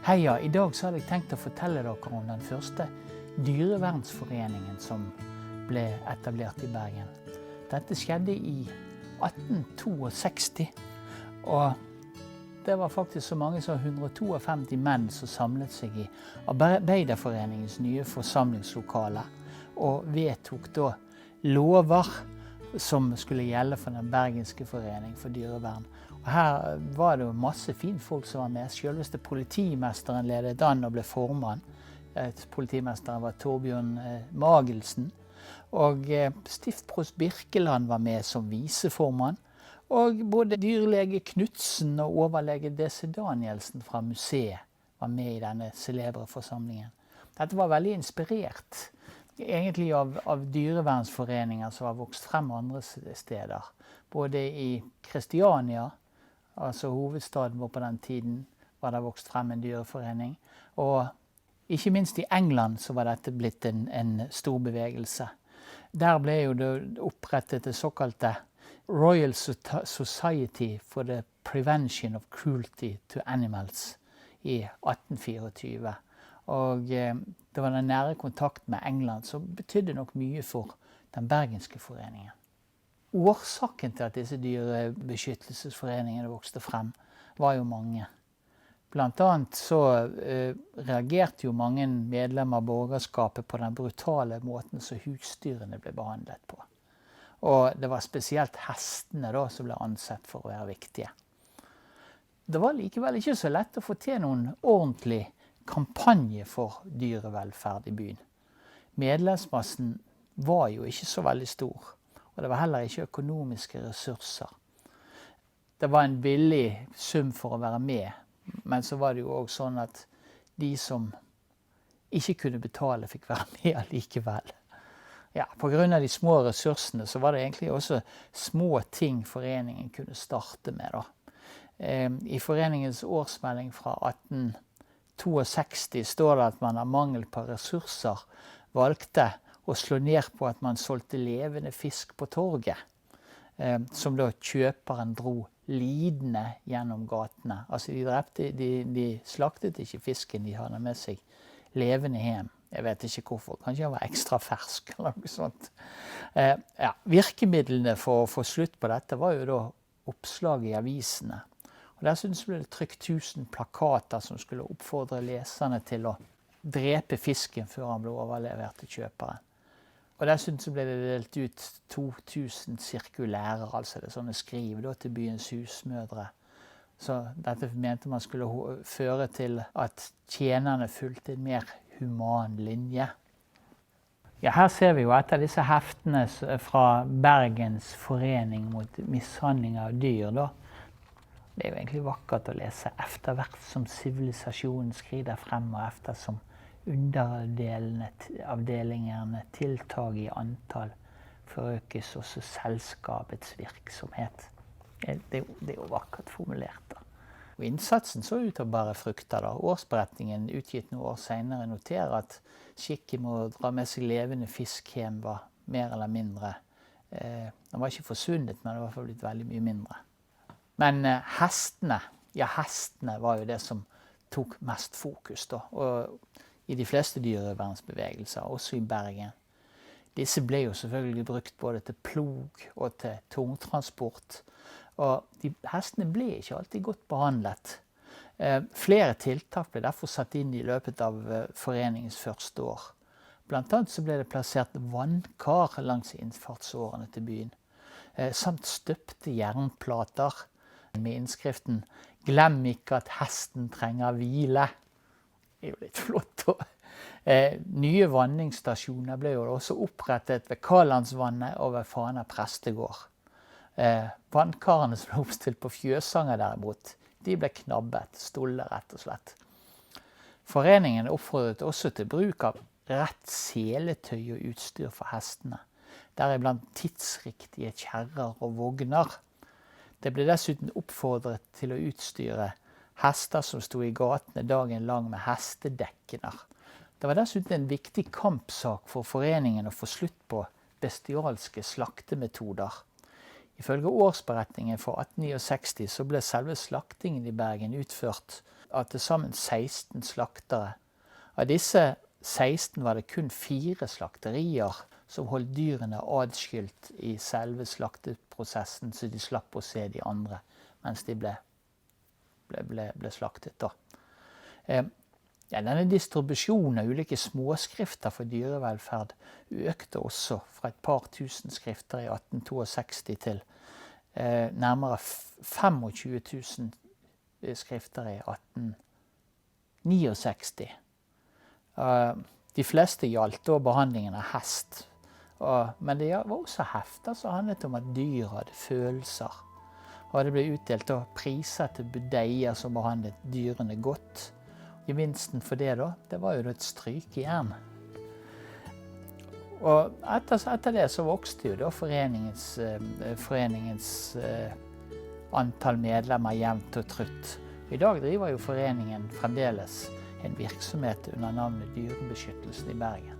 Heia, i dag så hadde jeg tenkt å fortelle dere om den første dyrevernsforeningen som ble etablert i Bergen. Dette skjedde i 1862, og det var faktisk så mange som 152 menn som samlet seg i Arbeiderforeningens nye forsamlingslokale, og vedtok da lover som skulle gjelde for den bergenske forening for dyrevern. Og her var det jo masse fine folk som var med. Selveste politimesteren ledet an og ble formann. Politimesteren var Torbjørn Magelsen. Og stiftprost Birkeland var med som viseformann. Og både dyrlege Knudsen og overlege DC Danielsen fra museet var med i denne celebre forsamlingen. Dette var veldig inspirert egentlig av dyrevernsforeninger som har vokst frem andre steder. Både i Kristiania, altså hovedstaden vår på den tiden, var det vokst frem en dyreforening. Og ikke minst i England så var dette blitt en stor bevegelse. Der ble jo det opprettet det såkalte Royal Society for the Prevention of Cruelty to Animals i 1824. Og det var den nære kontakten med England som betydde nok mye for den bergenske foreningen. Årsaken til at disse dyrebeskyttelsesforeningene vokste frem var jo mange. Blant annet så reagerte jo mange medlemmer av borgerskapet på den brutale måten som husdyrene ble behandlet på. Og det var spesielt hestene da som ble ansett for å være viktige. Det var likevel ikke så lett å få til noen ordentlig kampanje for dyrevelferd i byen. Medlemsmassen var jo ikke så veldig stor, og det var heller ikke økonomiske ressurser. Det var en billig sum for å være med, men så var det jo også sånn at de som ikke kunne betale fikk være med allikevel. Ja, på grunn av de små ressursene så var det egentlig også små ting foreningen kunne starte med da. I foreningens årsmelding fra 1862 står det at man av mangel på ressurser valgte å slå ned på at man solgte levende fisk på torget, som da kjøperen dro lidende gjennom gatene. Altså de slaktet ikke fisken, de hadde med seg levende hjem. Jeg vet ikke hvorfor, kanskje han var ekstra fersk eller noe sånt. Virkemidlene for å få slutt på dette var jo da oppslag i avisene. Og dessuten ble det trykt 1000 plakater som skulle oppfordre leserne til å drepe fisken før han ble overlevert til kjøperen. Og dessuten ble det delt ut 2000 sirkulærer, altså det sånne skriv da, til byens husmødre. Så dette mente man skulle føre til at tjenerne fulgte en mer human linje. Ja, her ser vi jo et av disse heftene fra Bergens forening mot mishandling av dyr da. Det er jo egentlig vakkert å lese efter hvert som sivilisasjonen skrider frem, og efter som underavdelingene tiltager i antall, forøkes også selskapets virksomhet. Det er jo vakkert formulert da. Og innsatsen så ut til å bære frukter da. Årsberetningen utgitt noen år senere noterer at skikken med å dra med seg levende fisk hjem var mer eller mindre. Den var ikke forsvunnet, men det var i hvert fall blitt veldig mye mindre. Men hestene var jo det som tok mest fokus da, og i de fleste dyrevernsbevegelser, også i Bergen. Disse ble jo selvfølgelig brukt både til plog og til tungtransport, og hestene ble ikke alltid godt behandlet. Flere tiltak ble derfor satt inn i løpet av foreningens første år. Blant annet så ble det plassert vannkar langs innfartsårene til byen, samt støpte jernplater med innskriften «Glem ikke at hesten trenger hvile». Det er jo litt flott da. Nye vanningsstasjoner ble jo også opprettet ved Kalandsvannet og ved Fana prestegård. Vannkarene som ble oppstilt på Fjøsanger derimot, de ble knabbet, stolte rett og slett. Foreningen oppfordret også til bruk av rett seletøy og utstyr for hestene, deriblant tidsriktige kjerrer og vogner. Det ble dessuten oppfordret til å utstyre hester som sto i gatene dagen lang med hestedekkener. Det var dessuten en viktig kampsak for foreningen å få slutt på bestialske slaktemetoder. Ifølge årsberetningen for 1869 så ble selve slaktingen i Bergen utført av til sammen 16 slaktere. Av disse 16 var det kun 4 slakterier som holdt dyrene adskilt i selve slakteprosessen, så de slapp å se de andre mens de ble slaktet. Denne distribusjonen av ulike småskrifter for dyrevelferd økte også fra et par tusen skrifter i 1862 til nærmere 25 000 skrifter i 1869. De fleste gjaldt da behandlingen av hest, men det var også hefter som handlet om at dyr hadde følelser. Og det ble utdelt priser til budeier som behandlet dyrene godt. Gevinsten for det da, det var jo et strykejern. Og etter det så vokste jo da foreningens antall medlemmer jevnt og trutt. I dag driver jo foreningen fremdeles en virksomhet under navnet Dyrebeskyttelsen i Bergen.